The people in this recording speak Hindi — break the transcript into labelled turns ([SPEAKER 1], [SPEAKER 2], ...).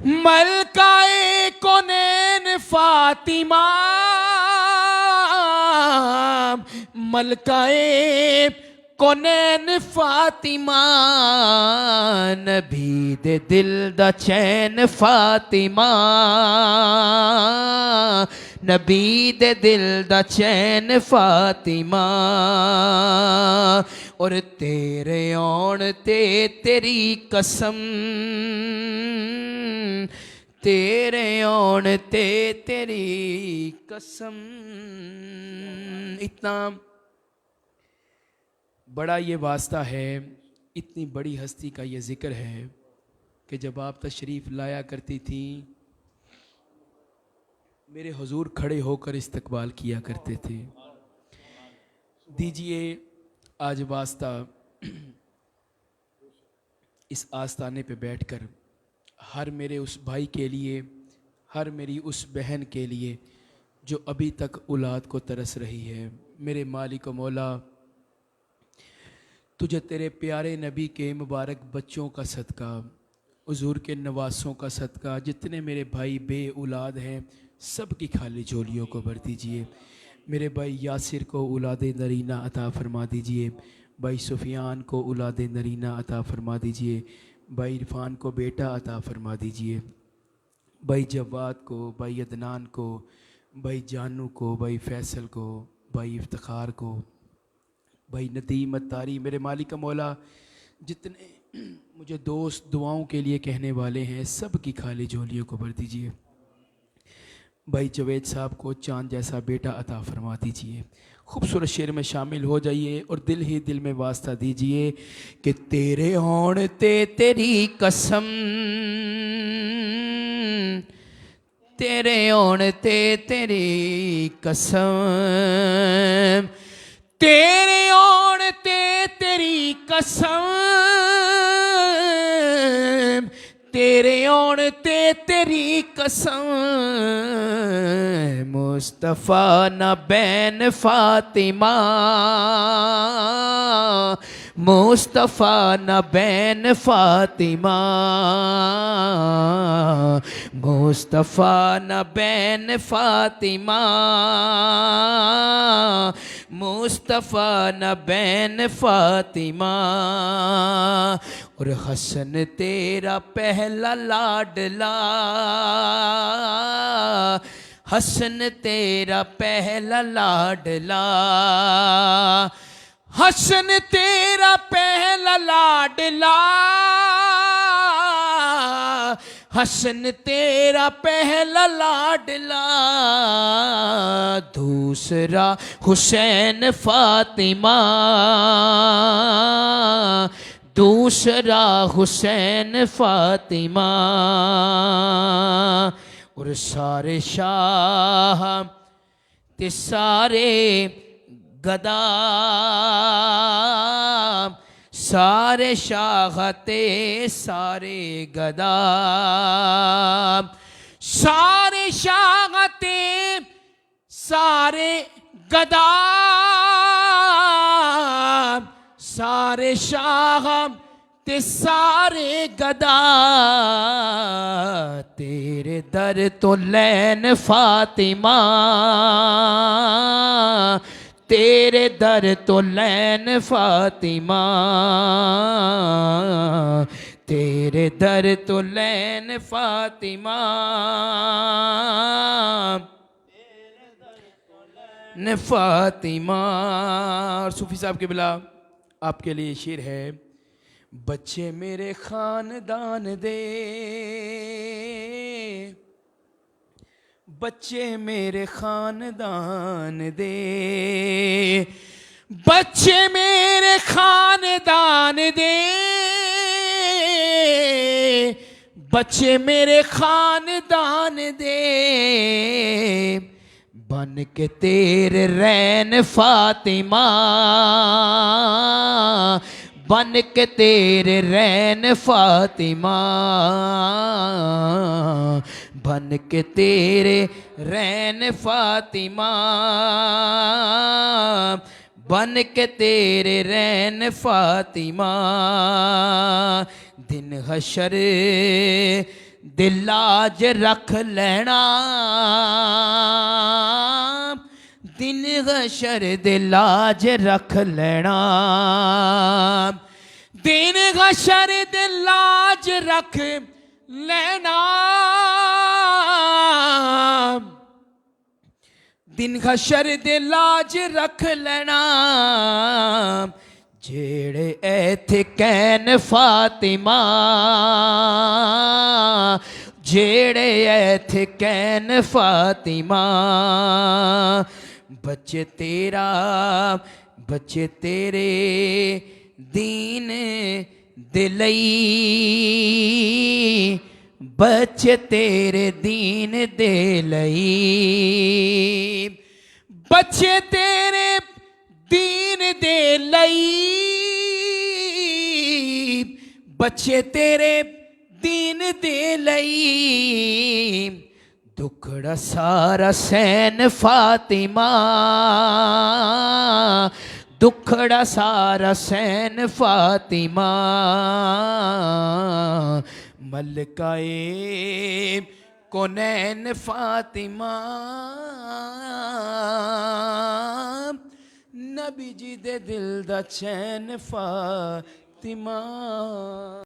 [SPEAKER 1] मलकाए कौनैन फातिमा, मलकाए कौनैन फातिमा, नबी दे दिल दा चैन फातिमा, नबी दे दिल दा चैन फातिमा। और तेरे आउण ते तेरी कसम, तेरे आउण ते तेरी कसम। इतना बड़ा ये वास्ता है, इतनी बड़ी हस्ती का ये जिक्र है कि जब आप तशरीफ़ लाया करती थी मेरे हुजूर खड़े होकर इस्तकबाल किया करते थे। दीजिए आज वास्ता इस आस्ताने पे बैठकर हर मेरे उस भाई के लिए, हर मेरी उस बहन के लिए जो अभी तक औलाद को तरस रही है। मेरे मालिक व मौला, तुझे तेरे प्यारे नबी के मुबारक बच्चों का सदका, हुजूर के नवासों का सदका, जितने मेरे भाई बे औलाद हैं सब की खाली झोलियों को भर दीजिए। मेरे भाई यासिर को औलाद नरीना अता फरमा दीजिए, भाई सुफियान को औलाद नरीना अता फरमा दीजिए, भाई इरफान को बेटा अता फरमा दीजिए, भाई जवाद को, भाई अदनान को, भाई जानू को, भाई फैसल को, भाई इफ्तिखार को, भाई नदीम अत्तारी। मेरे मालिक मौला, जितने मुझे दोस्त दुआओं के लिए कहने वाले हैं सब की खाली झोलियों को भर दीजिए। भाई जवेद साहब को चांद जैसा बेटा अता फरमा दीजिए। खूबसूरत शेर में शामिल हो जाइए और दिल ही दिल में वास्ता दीजिए कि तेरे होण ते तेरी कसम, तेरे होण ते तेरी कसम, तेरे होण ते तेरी कसम, तेरे होण ते तेरी कसम। मुस्तफ़ा न बैन फातिमा, मुस्तफ़ा न बैन फातिमा, मुस्तफ़ा न बैन फातिमा, मुस्तफ़ा न बैन फातिमा। और हसन तेरा पहला लाडला, हसन तेरा पहला लाडला, हसन तेरा पहला लाडला, हसन तेरा पहला लाडला। दूसरा हुसैन फातिमा, दूसरा हुसैन फातिमा। और सारे शाह ते सारे गदा, सारे शाह ते सारे गदा, सारे शाह ते सारे गदा, सारे शाह ते सारे गदा। तेरे दर तो लैन फातिमा, तेरे दर तो लैन फातिमा, तेरे दर तो लैन फातिमा, न फातिमा। और सूफी साहब के बिला आपके लिए शेर है। बच्चे मेरे खानदान दे, बच्चे मेरे खानदान दे, बच्चे मेरे खानदान दे, बच्चे मेरे खानदान दे। बन के तेरे रैन फातिमा, बन के तेरे रैन फातिमा, बन के तेरे रैन फातिमा, बन के तेरे रैन फातिमा। दिन हशर दिल आज रख लेना, दिन हशर दिल आज रख लेना, दिन हशर दिल आज रख लेना, दिन हशर दिल आज रख लेना, जेड़े ऐथे कैन फातिमा, जेड़े ऐथे कैन फातिमा, बच्चे तेरा बच्चे तेरे दीन दिलई, बच्चे तेरे दीन दे लई, बच्चे तेरे दीन दे लई, बच्चे तेरे दीन दे लई, दुखड़ा सारा सैन फातिमा, दुखड़ा सारा सैन फातिमा, मलकाए कोनैन फातिमा, नबी जी दे दिल दा चैन फातिमा।